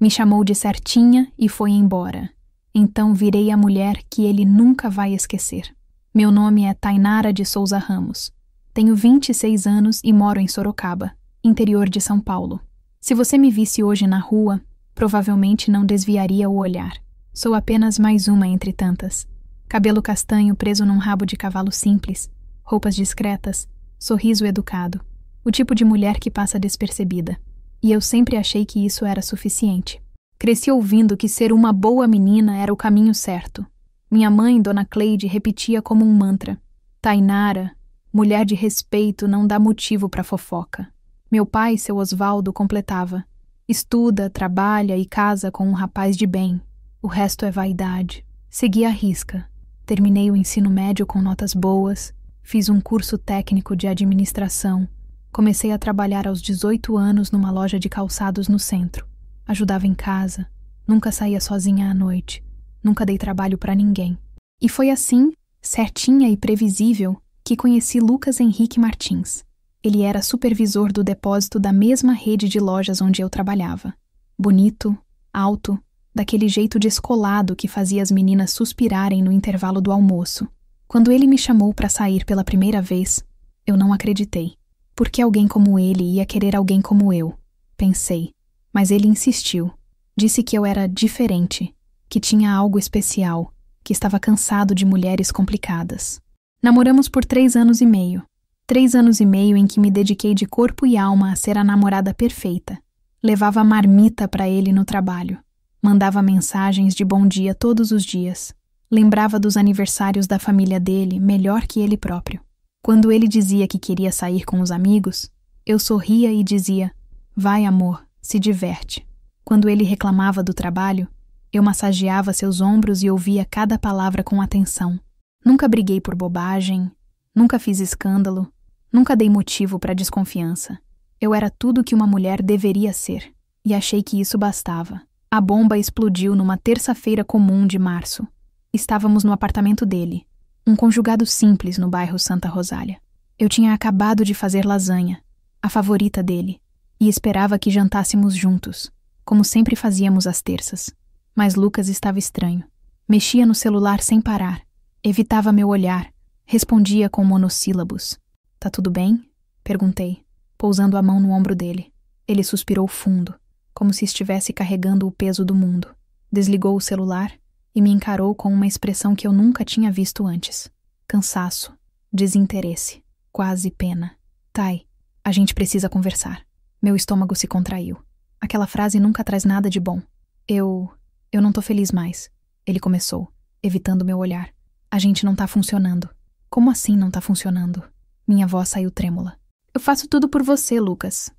Me chamou de certinha e foi embora. Então virei a mulher que ele nunca vai esquecer. Meu nome é Tainara de Souza Ramos. Tenho 26 anos e moro em Sorocaba, interior de São Paulo. Se você me visse hoje na rua, provavelmente não desviaria o olhar. Sou apenas mais uma entre tantas. Cabelo castanho preso num rabo de cavalo simples, roupas discretas, sorriso educado. O tipo de mulher que passa despercebida. E eu sempre achei que isso era suficiente. Cresci ouvindo que ser uma boa menina era o caminho certo. Minha mãe, Dona Cleide, repetia como um mantra: Tainara, mulher de respeito, não dá motivo para fofoca. Meu pai, seu Osvaldo, completava: estuda, trabalha e casa com um rapaz de bem. O resto é vaidade. Segui à risca. Terminei o ensino médio com notas boas, fiz um curso técnico de administração. Comecei a trabalhar aos 18 anos numa loja de calçados no centro. Ajudava em casa, nunca saía sozinha à noite, nunca dei trabalho para ninguém. E foi assim, certinha e previsível, que conheci Lucas Henrique Martins. Ele era supervisor do depósito da mesma rede de lojas onde eu trabalhava. Bonito, alto, daquele jeito descolado que fazia as meninas suspirarem no intervalo do almoço. Quando ele me chamou para sair pela primeira vez, eu não acreditei. Por que alguém como ele ia querer alguém como eu? Pensei. Mas ele insistiu. Disse que eu era diferente, que tinha algo especial, que estava cansado de mulheres complicadas. Namoramos por 3 anos e meio. 3 anos e meio em que me dediquei de corpo e alma a ser a namorada perfeita. Levava marmita para ele no trabalho. Mandava mensagens de bom dia todos os dias. Lembrava dos aniversários da família dele melhor que ele próprio. Quando ele dizia que queria sair com os amigos, eu sorria e dizia: vai, amor, se diverte. Quando ele reclamava do trabalho, eu massageava seus ombros e ouvia cada palavra com atenção. Nunca briguei por bobagem, nunca fiz escândalo, nunca dei motivo para desconfiança. Eu era tudo que uma mulher deveria ser, e achei que isso bastava. A bomba explodiu numa terça-feira comum de março. Estávamos no apartamento dele, um conjugado simples no bairro Santa Rosália. Eu tinha acabado de fazer lasanha, a favorita dele, e esperava que jantássemos juntos, como sempre fazíamos às terças. Mas Lucas estava estranho. Mexia no celular sem parar, evitava meu olhar, respondia com monossílabos. Tá tudo bem? Perguntei, pousando a mão no ombro dele. Ele suspirou fundo, como se estivesse carregando o peso do mundo. Desligou o celular e me encarou com uma expressão que eu nunca tinha visto antes. Cansaço, desinteresse, quase pena. Tai, a gente precisa conversar. Meu estômago se contraiu. Aquela frase nunca traz nada de bom. Eu não tô feliz mais. Ele começou, evitando meu olhar. A gente não tá funcionando. Como assim não tá funcionando? Minha voz saiu trêmula. Eu faço tudo por você, Lucas.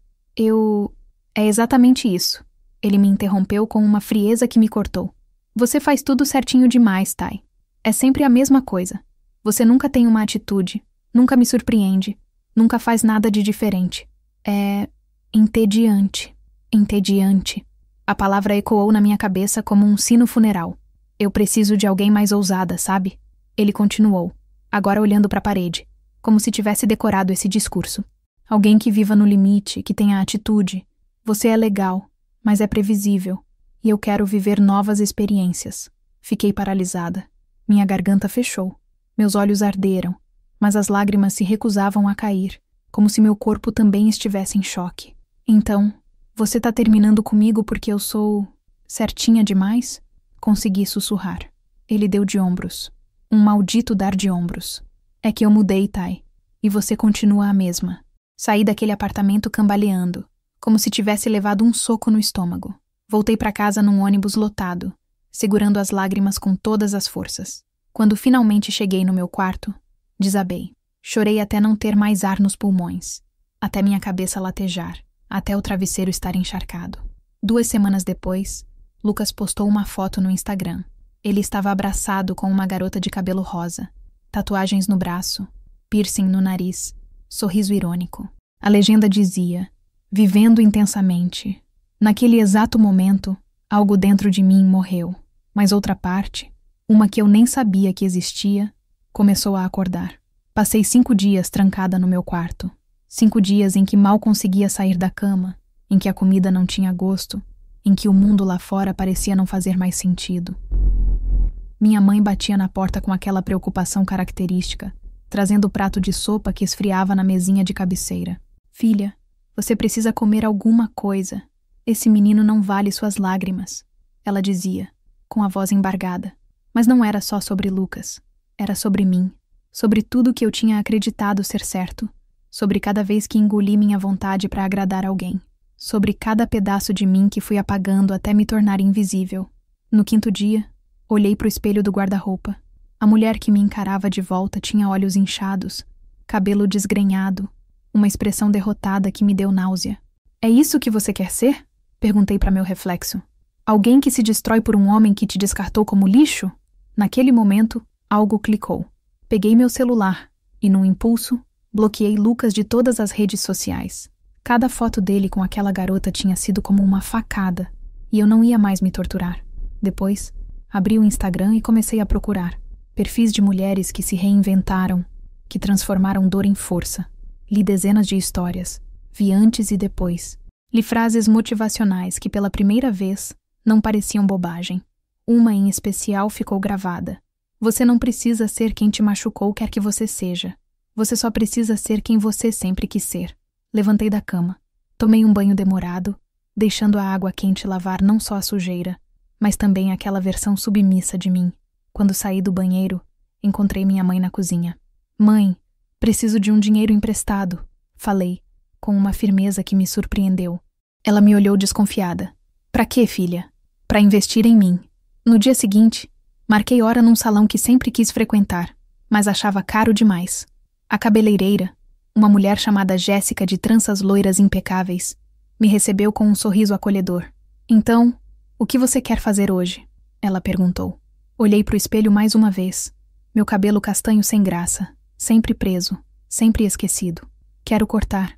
É exatamente isso. Ele me interrompeu com uma frieza que me cortou. Você faz tudo certinho demais, Tai. É sempre a mesma coisa. Você nunca tem uma atitude, nunca me surpreende, nunca faz nada de diferente. É entediante. Entediante. A palavra ecoou na minha cabeça como um sino funeral. Eu preciso de alguém mais ousada, sabe? Ele continuou, agora olhando para a parede, como se tivesse decorado esse discurso. Alguém que viva no limite, que tenha atitude. Você é legal, mas é previsível. E eu quero viver novas experiências. Fiquei paralisada. Minha garganta fechou. Meus olhos arderam, mas as lágrimas se recusavam a cair, como se meu corpo também estivesse em choque. Então, você tá terminando comigo porque eu sou certinha demais? Consegui sussurrar. Ele deu de ombros. Um maldito dar de ombros. É que eu mudei, Tai, e você continua a mesma. Saí daquele apartamento cambaleando, como se tivesse levado um soco no estômago. Voltei para casa num ônibus lotado, segurando as lágrimas com todas as forças. Quando finalmente cheguei no meu quarto, desabei. Chorei até não ter mais ar nos pulmões, até minha cabeça latejar, até o travesseiro estar encharcado. 2 semanas depois, Lucas postou uma foto no Instagram. Ele estava abraçado com uma garota de cabelo rosa, tatuagens no braço, piercing no nariz, sorriso irônico. A legenda dizia: vivendo intensamente. Naquele exato momento, algo dentro de mim morreu, mas outra parte, uma que eu nem sabia que existia, começou a acordar. Passei 5 dias trancada no meu quarto. 5 dias em que mal conseguia sair da cama, em que a comida não tinha gosto, em que o mundo lá fora parecia não fazer mais sentido. Minha mãe batia na porta com aquela preocupação característica, trazendo o prato de sopa que esfriava na mesinha de cabeceira. Filha, você precisa comer alguma coisa. Esse menino não vale suas lágrimas, ela dizia, com a voz embargada. Mas não era só sobre Lucas. Era sobre mim, sobre tudo que eu tinha acreditado ser certo, sobre cada vez que engoli minha vontade para agradar alguém, sobre cada pedaço de mim que fui apagando até me tornar invisível. No quinto dia, olhei para o espelho do guarda-roupa. A mulher que me encarava de volta tinha olhos inchados, cabelo desgrenhado, uma expressão derrotada que me deu náusea. É isso que você quer ser? Perguntei para meu reflexo. Alguém que se destrói por um homem que te descartou como lixo? Naquele momento, algo clicou. Peguei meu celular e, num impulso, bloqueei Lucas de todas as redes sociais. Cada foto dele com aquela garota tinha sido como uma facada, e eu não ia mais me torturar. Depois, abri o Instagram e comecei a procurar perfis de mulheres que se reinventaram, que transformaram dor em força. Li dezenas de histórias, vi antes e depois. Li frases motivacionais que, pela primeira vez, não pareciam bobagem. Uma em especial ficou gravada. Você não precisa ser quem te machucou quer que você seja. Você só precisa ser quem você sempre quis ser. Levantei da cama. Tomei um banho demorado, deixando a água quente lavar não só a sujeira, mas também aquela versão submissa de mim. Quando saí do banheiro, encontrei minha mãe na cozinha. Mãe, preciso de um dinheiro emprestado, falei, com uma firmeza que me surpreendeu. Ela me olhou desconfiada. Pra quê, filha? Pra investir em mim. No dia seguinte, marquei hora num salão que sempre quis frequentar, mas achava caro demais. A cabeleireira, uma mulher chamada Jéssica de tranças loiras impecáveis, me recebeu com um sorriso acolhedor. Então, o que você quer fazer hoje? Ela perguntou. Olhei pro espelho mais uma vez. Meu cabelo castanho sem graça, sempre preso, sempre esquecido. Quero cortar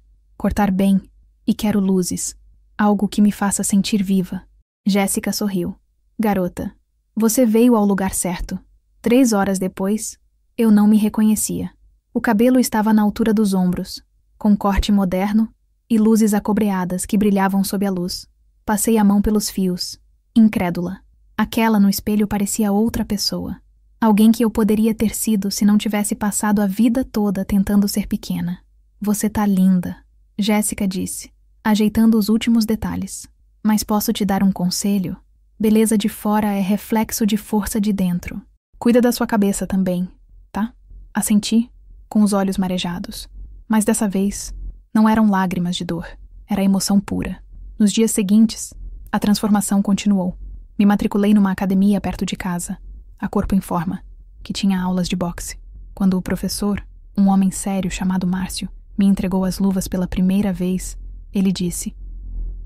bem, e quero luzes, algo que me faça sentir viva. Jéssica sorriu. Garota, você veio ao lugar certo. 3 horas depois, eu não me reconhecia. O cabelo estava na altura dos ombros, com corte moderno e luzes acobreadas que brilhavam sob a luz. Passei a mão pelos fios, incrédula. Aquela no espelho parecia outra pessoa. Alguém que eu poderia ter sido se não tivesse passado a vida toda tentando ser pequena. Você tá linda, Jéssica disse, ajeitando os últimos detalhes. Mas posso te dar um conselho? Beleza de fora é reflexo de força de dentro. Cuida da sua cabeça também, tá? Assenti, com os olhos marejados. Mas dessa vez, não eram lágrimas de dor. Era emoção pura. Nos dias seguintes, a transformação continuou. Me matriculei numa academia perto de casa, a Corpo em Forma, que tinha aulas de boxe. Quando o professor, um homem sério chamado Márcio, me entregou as luvas pela primeira vez, ele disse: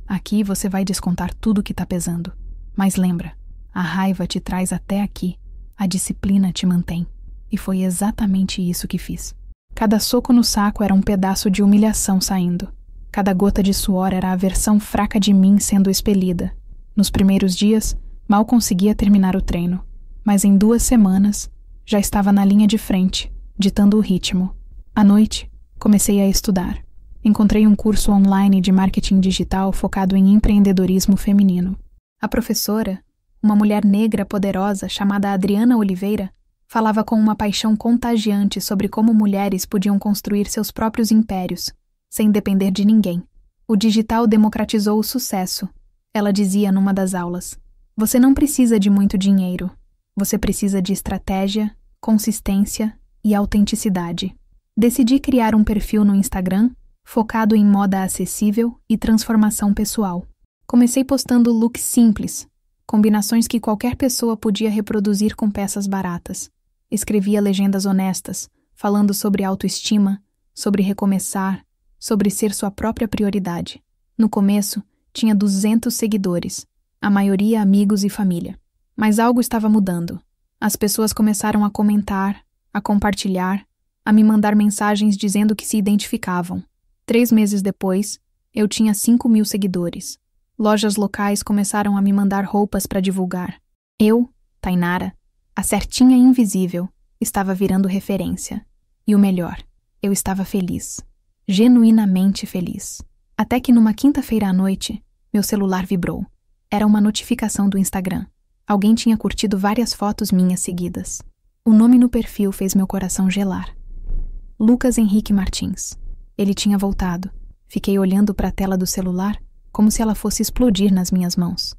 aqui você vai descontar tudo que tá pesando. Mas lembra, a raiva te traz até aqui, a disciplina te mantém. E foi exatamente isso que fiz. Cada soco no saco era um pedaço de humilhação saindo. Cada gota de suor era a versão fraca de mim sendo expelida. Nos primeiros dias, mal conseguia terminar o treino. Mas em 2 semanas, já estava na linha de frente, ditando o ritmo. À noite, comecei a estudar. Encontrei um curso online de marketing digital focado em empreendedorismo feminino. A professora, uma mulher negra poderosa chamada Adriana Oliveira, falava com uma paixão contagiante sobre como mulheres podiam construir seus próprios impérios, sem depender de ninguém. O digital democratizou o sucesso, ela dizia numa das aulas. Você não precisa de muito dinheiro. Você precisa de estratégia, consistência e autenticidade. Decidi criar um perfil no Instagram focado em moda acessível e transformação pessoal. Comecei postando looks simples, combinações que qualquer pessoa podia reproduzir com peças baratas. Escrevia legendas honestas, falando sobre autoestima, sobre recomeçar, sobre ser sua própria prioridade. No começo, tinha 200 seguidores, a maioria amigos e família. Mas algo estava mudando. As pessoas começaram a comentar, a compartilhar, a me mandar mensagens dizendo que se identificavam. 3 meses depois, eu tinha 5.000 seguidores. Lojas locais começaram a me mandar roupas para divulgar. Eu, Tainara, a certinha invisível, estava virando referência. E o melhor, eu estava feliz. Genuinamente feliz. Até que numa quinta-feira à noite, meu celular vibrou. Era uma notificação do Instagram. Alguém tinha curtido várias fotos minhas seguidas. O nome no perfil fez meu coração gelar. Lucas Henrique Martins. Ele tinha voltado. Fiquei olhando para a tela do celular como se ela fosse explodir nas minhas mãos.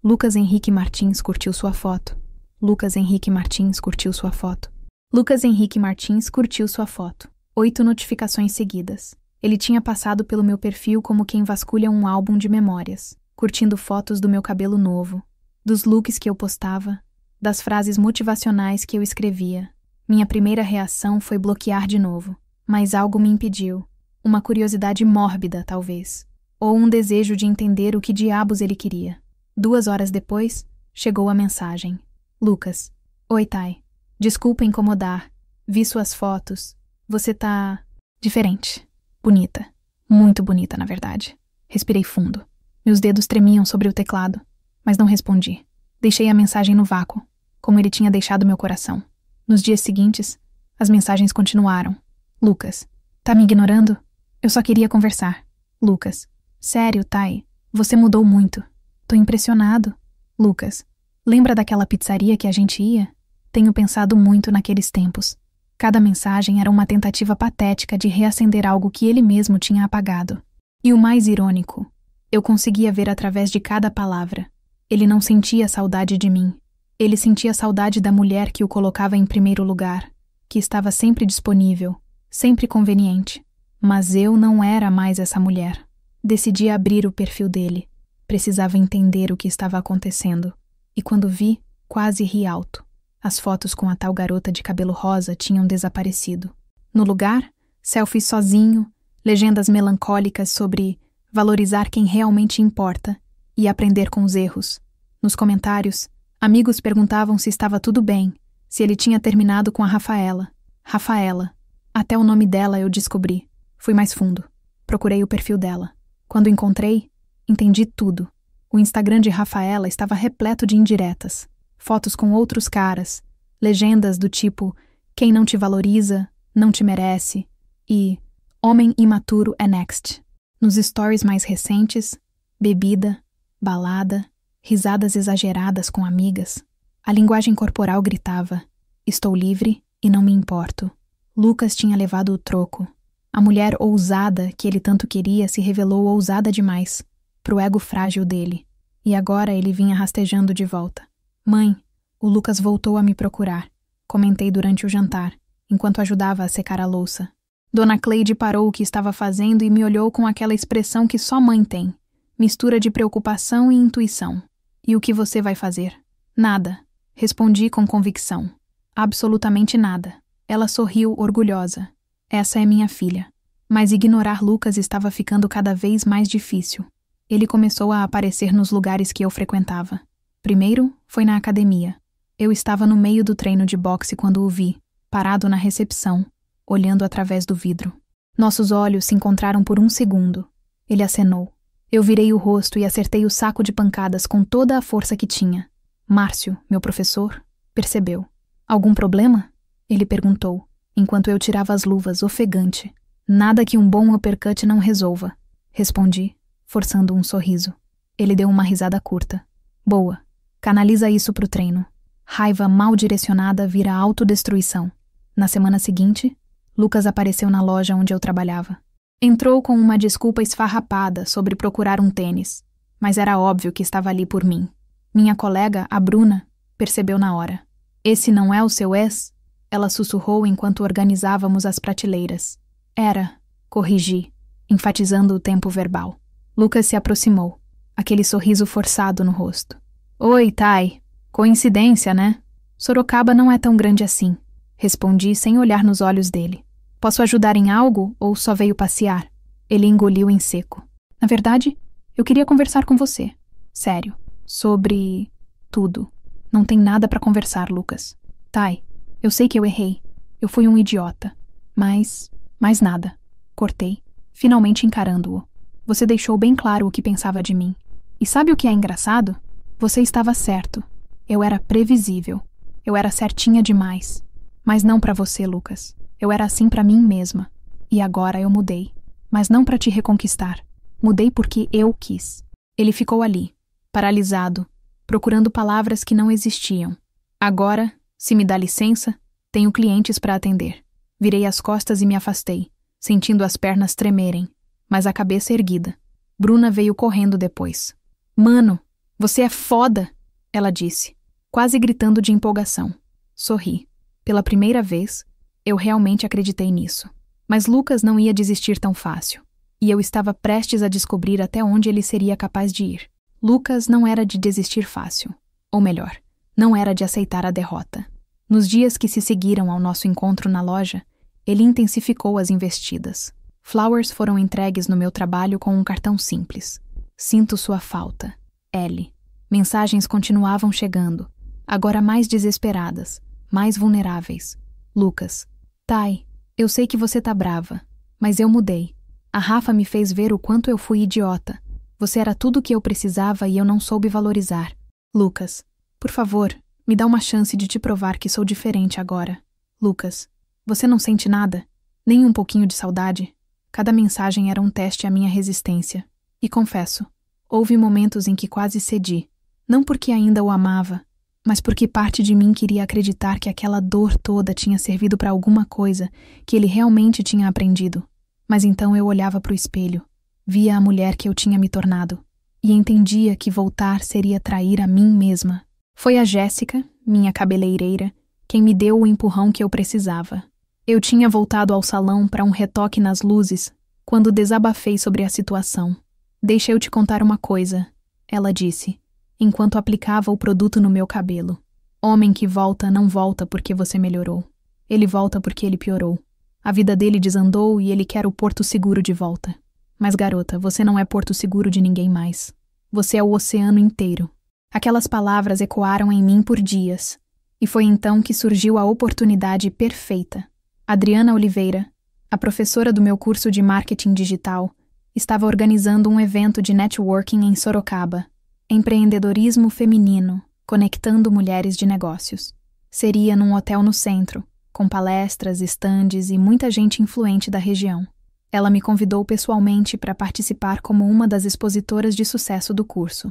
Lucas Henrique Martins curtiu sua foto. Lucas Henrique Martins curtiu sua foto. Lucas Henrique Martins curtiu sua foto. 8 notificações seguidas. Ele tinha passado pelo meu perfil como quem vasculha um álbum de memórias, curtindo fotos do meu cabelo novo, dos looks que eu postava, das frases motivacionais que eu escrevia. Minha primeira reação foi bloquear de novo, mas algo me impediu. Uma curiosidade mórbida, talvez. Ou um desejo de entender o que diabos ele queria. 2 horas depois, chegou a mensagem. Lucas. Oi, Thay. Desculpa incomodar. Vi suas fotos. Você tá... diferente. Bonita. Muito bonita, na verdade. Respirei fundo. Meus dedos tremiam sobre o teclado, mas não respondi. Deixei a mensagem no vácuo, como ele tinha deixado meu coração. Nos dias seguintes, as mensagens continuaram. Lucas. Tá me ignorando? Eu só queria conversar. Lucas. Sério, Thay. Você mudou muito. Tô impressionado. Lucas. Lembra daquela pizzaria que a gente ia? Tenho pensado muito naqueles tempos. Cada mensagem era uma tentativa patética de reacender algo que ele mesmo tinha apagado. E o mais irônico, eu conseguia ver através de cada palavra. Ele não sentia saudade de mim. Ele sentia saudade da mulher que o colocava em primeiro lugar, que estava sempre disponível, sempre conveniente. Mas eu não era mais essa mulher. Decidi abrir o perfil dele. Precisava entender o que estava acontecendo. E quando vi, quase ri alto. As fotos com a tal garota de cabelo rosa tinham desaparecido. No lugar, selfies sozinho, legendas melancólicas sobre valorizar quem realmente importa e aprender com os erros. Nos comentários, amigos perguntavam se estava tudo bem, se ele tinha terminado com a Rafaela. Rafaela. Até o nome dela eu descobri. Fui mais fundo. Procurei o perfil dela. Quando encontrei, entendi tudo. O Instagram de Rafaela estava repleto de indiretas. Fotos com outros caras, legendas do tipo quem não te valoriza, não te merece e homem imaturo é next. Nos stories mais recentes, bebida, balada, risadas exageradas com amigas. A linguagem corporal gritava: estou livre e não me importo. Lucas tinha levado o troco. A mulher ousada que ele tanto queria se revelou ousada demais, pro ego frágil dele. E agora ele vinha rastejando de volta. Mãe, o Lucas voltou a me procurar. Comentei durante o jantar, enquanto ajudava a secar a louça. Dona Cleide parou o que estava fazendo e me olhou com aquela expressão que só mãe tem. Mistura de preocupação e intuição. E o que você vai fazer? Nada. Respondi com convicção. Absolutamente nada. Ela sorriu orgulhosa. Essa é minha filha. Mas ignorar Lucas estava ficando cada vez mais difícil. Ele começou a aparecer nos lugares que eu frequentava. Primeiro, foi na academia. Eu estava no meio do treino de boxe quando o vi, parado na recepção, olhando através do vidro. Nossos olhos se encontraram por um segundo. Ele acenou. Eu virei o rosto e acertei o saco de pancadas com toda a força que tinha. Márcio, meu professor, percebeu. Algum problema? Ele perguntou, enquanto eu tirava as luvas, ofegante. Nada que um bom uppercut não resolva. Respondi, forçando um sorriso. Ele deu uma risada curta. Boa. Canaliza isso pro treino. Raiva mal direcionada vira autodestruição. Na semana seguinte, Lucas apareceu na loja onde eu trabalhava. Entrou com uma desculpa esfarrapada sobre procurar um tênis, mas era óbvio que estava ali por mim. Minha colega, a Bruna, percebeu na hora. Esse não é o seu ex? Ela sussurrou enquanto organizávamos as prateleiras. Era, corrigi, enfatizando o tempo verbal. Lucas se aproximou, aquele sorriso forçado no rosto. Oi, Thay. Coincidência, né? Sorocaba não é tão grande assim. Respondi sem olhar nos olhos dele. Posso ajudar em algo ou só veio passear? Ele engoliu em seco. Na verdade, eu queria conversar com você. Sério. Sobre... tudo. Não tem nada pra conversar, Lucas. Thay, eu sei que eu errei. Eu fui um idiota. Mas... mais nada. Cortei, finalmente encarando-o. Você deixou bem claro o que pensava de mim. E sabe o que é engraçado? Você estava certo. Eu era previsível. Eu era certinha demais. Mas não pra você, Lucas. Eu era assim pra mim mesma. E agora eu mudei. Mas não pra te reconquistar. Mudei porque eu quis. Ele ficou ali, paralisado, procurando palavras que não existiam. Agora, se me dá licença, tenho clientes para atender. Virei as costas e me afastei, sentindo as pernas tremerem, mas a cabeça erguida. Bruna veio correndo depois. Mano, você é foda! Ela disse, quase gritando de empolgação. Sorri. Pela primeira vez, eu realmente acreditei nisso. Mas Lucas não ia desistir tão fácil. E eu estava prestes a descobrir até onde ele seria capaz de ir. Lucas não era de desistir fácil. Ou melhor, não era de aceitar a derrota. Nos dias que se seguiram ao nosso encontro na loja, ele intensificou as investidas. Flowers foram entregues no meu trabalho com um cartão simples. Sinto sua falta. L. Mensagens continuavam chegando, agora mais desesperadas, mais vulneráveis. Lucas. Tai, eu sei que você tá brava, mas eu mudei. A Rafa me fez ver o quanto eu fui idiota. Você era tudo o que eu precisava e eu não soube valorizar. Lucas. Por favor, me dá uma chance de te provar que sou diferente agora. Lucas. Você não sente nada? Nem um pouquinho de saudade? Cada mensagem era um teste à minha resistência. E confesso, houve momentos em que quase cedi. Não porque ainda o amava, mas porque parte de mim queria acreditar que aquela dor toda tinha servido para alguma coisa que ele realmente tinha aprendido. Mas então eu olhava para o espelho, via a mulher que eu tinha me tornado, e entendia que voltar seria trair a mim mesma. Foi a Jéssica, minha cabeleireira, quem me deu o empurrão que eu precisava. Eu tinha voltado ao salão para um retoque nas luzes, quando desabafei sobre a situação. Deixa eu te contar uma coisa, ela disse, enquanto aplicava o produto no meu cabelo. Homem que volta não volta porque você melhorou. Ele volta porque ele piorou. A vida dele desandou e ele quer o porto seguro de volta. Mas garota, você não é porto seguro de ninguém mais. Você é o oceano inteiro. Aquelas palavras ecoaram em mim por dias. E foi então que surgiu a oportunidade perfeita. Adriana Oliveira, a professora do meu curso de marketing digital, estava organizando um evento de networking em Sorocaba. Empreendedorismo feminino, conectando mulheres de negócios. Seria num hotel no centro, com palestras, estandes e muita gente influente da região. Ela me convidou pessoalmente para participar como uma das expositoras de sucesso do curso.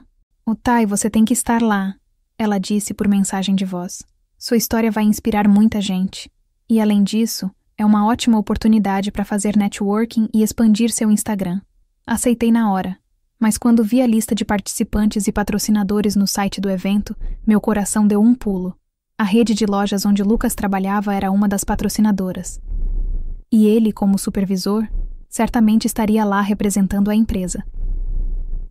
Tai, você tem que estar lá, ela disse por mensagem de voz. Sua história vai inspirar muita gente. E além disso, é uma ótima oportunidade para fazer networking e expandir seu Instagram. Aceitei na hora, mas quando vi a lista de participantes e patrocinadores no site do evento, meu coração deu um pulo. A rede de lojas onde Lucas trabalhava era uma das patrocinadoras. E ele, como supervisor, certamente estaria lá representando a empresa.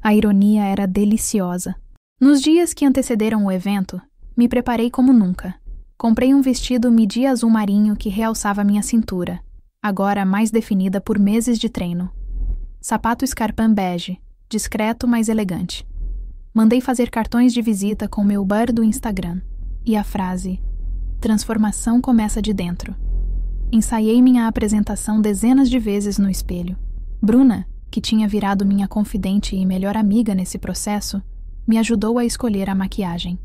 A ironia era deliciosa. Nos dias que antecederam o evento, me preparei como nunca. Comprei um vestido midi azul marinho que realçava minha cintura, agora mais definida por meses de treino. Sapato Scarpin bege, discreto, mas elegante. Mandei fazer cartões de visita com meu bar do Instagram. E a frase, transformação começa de dentro. Ensaiei minha apresentação dezenas de vezes no espelho. Bruna, que tinha virado minha confidente e melhor amiga nesse processo, me ajudou a escolher a maquiagem.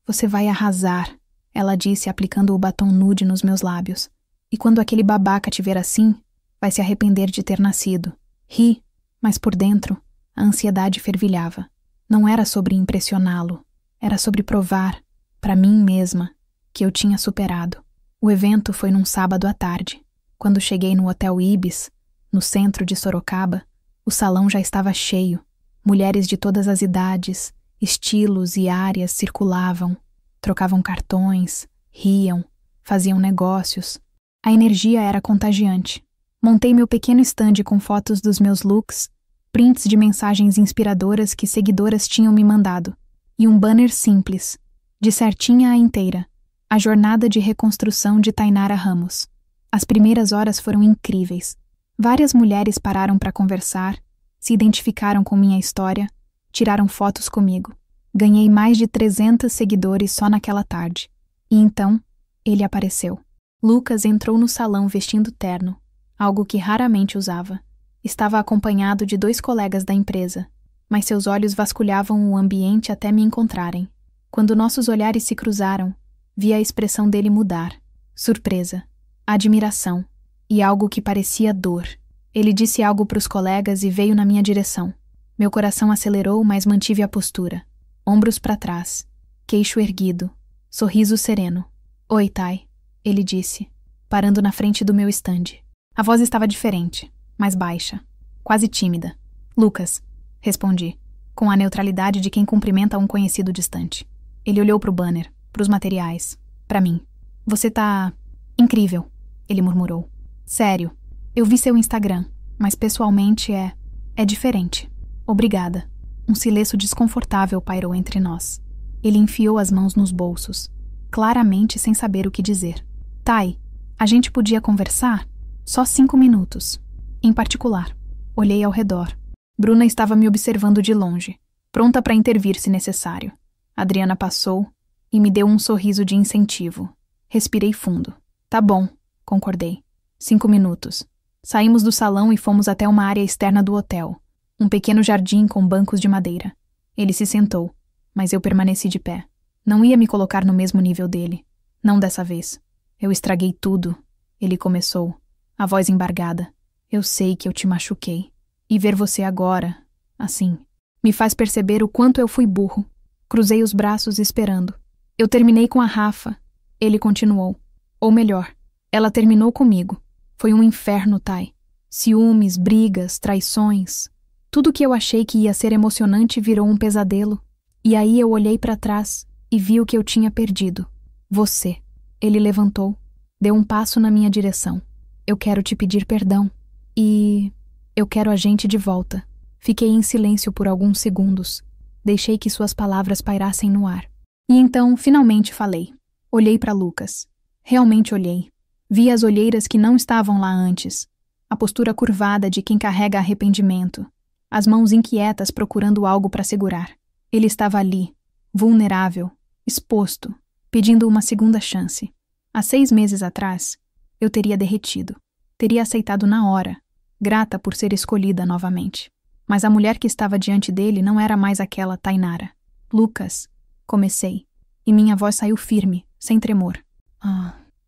Você vai arrasar, ela disse aplicando o batom nude nos meus lábios. E quando aquele babaca te ver assim, vai se arrepender de ter nascido. Ri, mas por dentro, a ansiedade fervilhava. Não era sobre impressioná-lo, era sobre provar, para mim mesma, que eu tinha superado. O evento foi num sábado à tarde. Quando cheguei no Hotel Ibis, no centro de Sorocaba, o salão já estava cheio. Mulheres de todas as idades, estilos e áreas circulavam, trocavam cartões, riam, faziam negócios. A energia era contagiante. Montei meu pequeno estande com fotos dos meus looks, prints de mensagens inspiradoras que seguidoras tinham me mandado, e um banner simples, de certinha a inteira, a jornada de reconstrução de Tainara Ramos. As primeiras horas foram incríveis. Várias mulheres pararam para conversar, se identificaram com minha história, tiraram fotos comigo. Ganhei mais de 300 seguidores só naquela tarde. E então, ele apareceu. Lucas entrou no salão vestindo terno, algo que raramente usava. Estava acompanhado de 2 colegas da empresa, mas seus olhos vasculhavam o ambiente até me encontrarem. Quando nossos olhares se cruzaram, vi a expressão dele mudar. Surpresa, admiração e algo que parecia dor. Ele disse algo para os colegas e veio na minha direção. Meu coração acelerou, mas mantive a postura. ombros para trás, queixo erguido, sorriso sereno. Oi, Tai, ele disse, parando na frente do meu estande. A voz estava diferente, mais baixa, quase tímida. Lucas, respondi, com a neutralidade de quem cumprimenta um conhecido distante. Ele olhou para o banner, para os materiais, para mim. Você tá incrível, ele murmurou. Sério, eu vi seu Instagram, mas pessoalmente é diferente. Obrigada. Um silêncio desconfortável pairou entre nós. Ele enfiou as mãos nos bolsos, claramente sem saber o que dizer. Tai, a gente podia conversar? Só 5 minutos. Em particular, olhei ao redor. Bruna estava me observando de longe, pronta para intervir se necessário. Adriana passou e me deu um sorriso de incentivo. Respirei fundo. Tá bom, concordei. 5 minutos. Saímos do salão e fomos até uma área externa do hotel. Um pequeno jardim com bancos de madeira. Ele se sentou, mas eu permaneci de pé. Não ia me colocar no mesmo nível dele. Não dessa vez. Eu estraguei tudo. Ele começou, a voz embargada. Eu sei que eu te machuquei. E ver você agora, assim, me faz perceber o quanto eu fui burro. Cruzei os braços esperando. Eu terminei com a Rafa. Ele continuou. Ou melhor, ela terminou comigo. Foi um inferno, Tai. Ciúmes, brigas, traições. Tudo que eu achei que ia ser emocionante virou um pesadelo. E aí eu olhei para trás e vi o que eu tinha perdido. Você. Ele levantou, deu um passo na minha direção. Eu quero te pedir perdão. E eu quero a gente de volta. Fiquei em silêncio por alguns segundos. Deixei que suas palavras pairassem no ar. E então, finalmente falei. Olhei para Lucas. Realmente olhei. Vi as olheiras que não estavam lá antes. A postura curvada de quem carrega arrependimento. As mãos inquietas procurando algo para segurar. Ele estava ali, vulnerável, exposto, pedindo uma segunda chance. Há 6 meses atrás, eu teria derretido. Teria aceitado na hora, grata por ser escolhida novamente. Mas a mulher que estava diante dele não era mais aquela Tainara. Lucas, comecei, e minha voz saiu firme, sem tremor.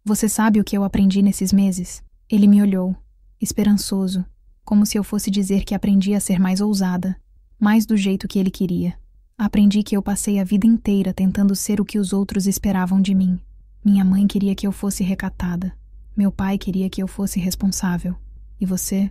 Você sabe o que eu aprendi nesses meses? Ele me olhou, esperançoso, como se eu fosse dizer que aprendi a ser mais ousada, mais do jeito que ele queria. Aprendi que eu passei a vida inteira tentando ser o que os outros esperavam de mim. Minha mãe queria que eu fosse recatada. Meu pai queria que eu fosse responsável. E você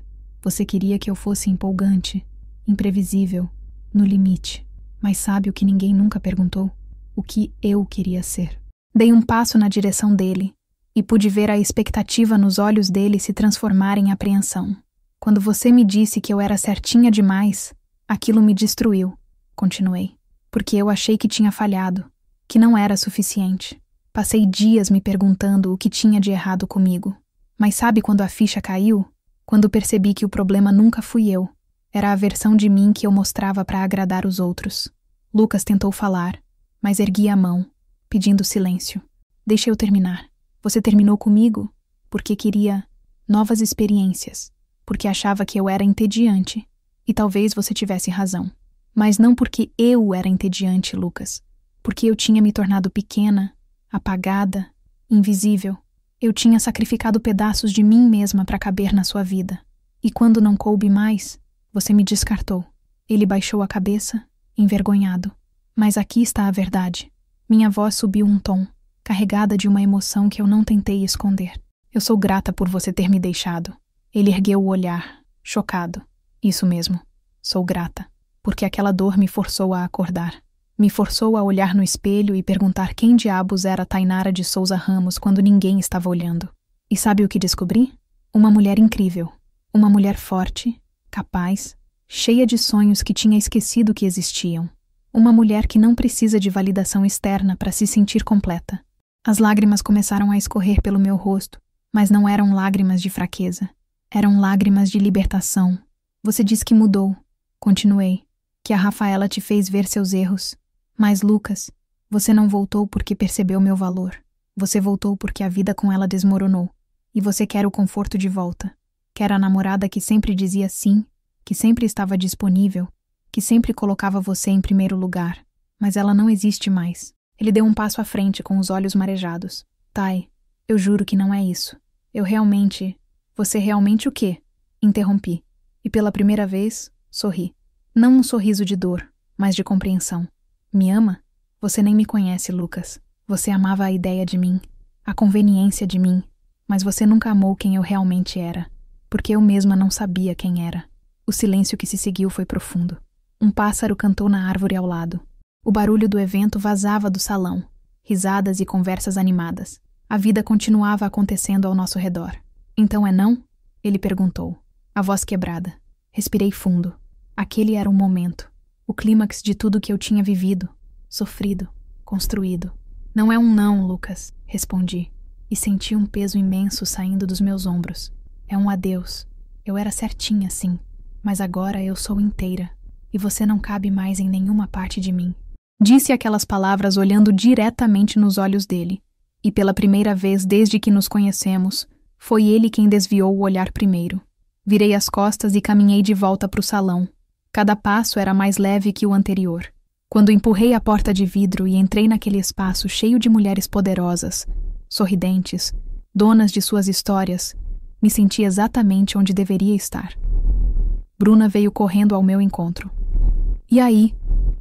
queria que eu fosse empolgante, imprevisível, no limite. Mas sabe o que ninguém nunca perguntou? O que eu queria ser. Dei um passo na direção dele e pude ver a expectativa nos olhos dele se transformar em apreensão. Quando você me disse que eu era certinha demais, aquilo me destruiu. Continuei, porque eu achei que tinha falhado, que não era suficiente. Passei dias me perguntando o que tinha de errado comigo. Mas sabe quando a ficha caiu? Quando percebi que o problema nunca fui eu. Era a versão de mim que eu mostrava para agradar os outros. Lucas tentou falar, mas ergui a mão, pedindo silêncio. Deixa eu terminar. Você terminou comigo porque queria novas experiências, porque achava que eu era entediante. E talvez você tivesse razão. Mas não porque eu era entediante, Lucas. Porque eu tinha me tornado pequena, apagada, invisível. Eu tinha sacrificado pedaços de mim mesma para caber na sua vida. E quando não coube mais, você me descartou. Ele baixou a cabeça, envergonhado. Mas aqui está a verdade. Minha voz subiu um tom, carregada de uma emoção que eu não tentei esconder. Eu sou grata por você ter me deixado. Ele ergueu o olhar, chocado. Isso mesmo. Sou grata. Porque aquela dor me forçou a acordar. Me forçou a olhar no espelho e perguntar quem diabos era Tainara de Souza Ramos quando ninguém estava olhando. E sabe o que descobri? Uma mulher incrível. Uma mulher forte, capaz, cheia de sonhos que tinha esquecido que existiam. Uma mulher que não precisa de validação externa para se sentir completa. As lágrimas começaram a escorrer pelo meu rosto, mas não eram lágrimas de fraqueza. Eram lágrimas de libertação. Você diz que mudou. Continuei. Que a Rafaela te fez ver seus erros. Mas, Lucas, você não voltou porque percebeu meu valor. Você voltou porque a vida com ela desmoronou. E você quer o conforto de volta. Quer a namorada que sempre dizia sim, que sempre estava disponível, que sempre colocava você em primeiro lugar. Mas ela não existe mais. Ele deu um passo à frente com os olhos marejados. Tai, eu juro que não é isso. Eu realmente... Você realmente o quê? Interrompi. E pela primeira vez, sorri. Não um sorriso de dor, mas de compreensão. Me ama? Você nem me conhece, Lucas. Você amava a ideia de mim, a conveniência de mim, mas você nunca amou quem eu realmente era, porque eu mesma não sabia quem era. O silêncio que se seguiu foi profundo. Um pássaro cantou na árvore ao lado. O barulho do evento vazava do salão, risadas e conversas animadas. A vida continuava acontecendo ao nosso redor. Então é não? Ele perguntou, a voz quebrada. Respirei fundo. Aquele era o momento, o clímax de tudo que eu tinha vivido, sofrido, construído. Não é um não, Lucas, respondi, e senti um peso imenso saindo dos meus ombros. É um adeus. Eu era certinha, sim, mas agora eu sou inteira, e você não cabe mais em nenhuma parte de mim. Disse aquelas palavras olhando diretamente nos olhos dele, e pela primeira vez desde que nos conhecemos, foi ele quem desviou o olhar primeiro. Virei as costas e caminhei de volta para o salão. Cada passo era mais leve que o anterior. Quando empurrei a porta de vidro e entrei naquele espaço cheio de mulheres poderosas, sorridentes, donas de suas histórias, me senti exatamente onde deveria estar. Bruna veio correndo ao meu encontro. E aí?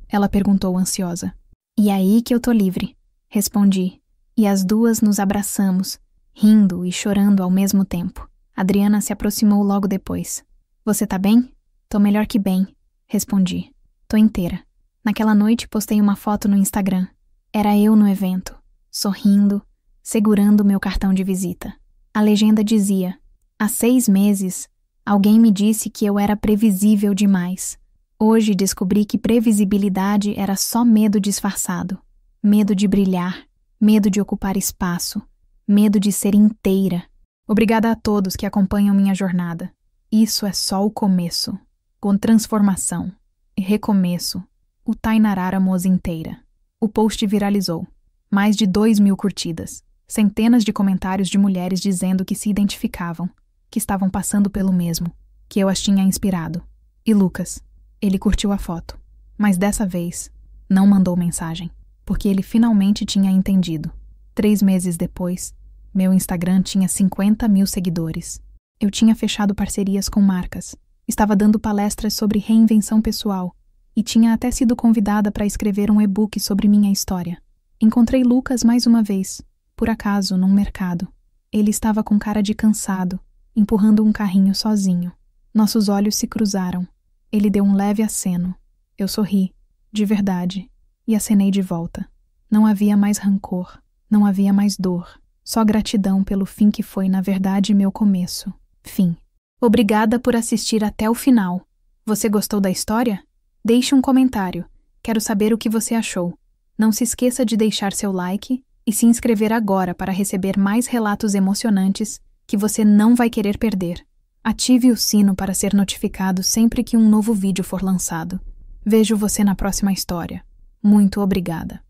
Ela perguntou ansiosa. E aí que eu tô livre, respondi. E as duas nos abraçamos, rindo e chorando ao mesmo tempo. Adriana se aproximou logo depois. Você tá bem? Tô melhor que bem, respondi. Tô inteira. Naquela noite postei uma foto no Instagram. Era eu no evento, sorrindo, segurando meu cartão de visita. A legenda dizia: há 6 meses, alguém me disse que eu era previsível demais. Hoje descobri que previsibilidade era só medo disfarçado. Medo de brilhar, medo de ocupar espaço, medo de ser inteira. Obrigada a todos que acompanham minha jornada. Isso é só o começo. Com transformação e recomeço, o Tainarara Moça inteira. O post viralizou. Mais de 2.000 curtidas. Centenas de comentários de mulheres dizendo que se identificavam, que estavam passando pelo mesmo, que eu as tinha inspirado. E Lucas, ele curtiu a foto, mas dessa vez não mandou mensagem, porque ele finalmente tinha entendido. 3 meses depois, meu Instagram tinha 50.000 seguidores. Eu tinha fechado parcerias com marcas, estava dando palestras sobre reinvenção pessoal e tinha até sido convidada para escrever um e-book sobre minha história. Encontrei Lucas mais uma vez, por acaso, num mercado. Ele estava com cara de cansado, empurrando um carrinho sozinho. Nossos olhos se cruzaram. Ele deu um leve aceno. Eu sorri, de verdade, e acenei de volta. Não havia mais rancor, não havia mais dor, só gratidão pelo fim que foi, na verdade, meu começo. Fim. Obrigada por assistir até o final. Você gostou da história? Deixe um comentário. Quero saber o que você achou. Não se esqueça de deixar seu like e se inscrever agora para receber mais relatos emocionantes que você não vai querer perder. Ative o sino para ser notificado sempre que um novo vídeo for lançado. Vejo você na próxima história. Muito obrigada.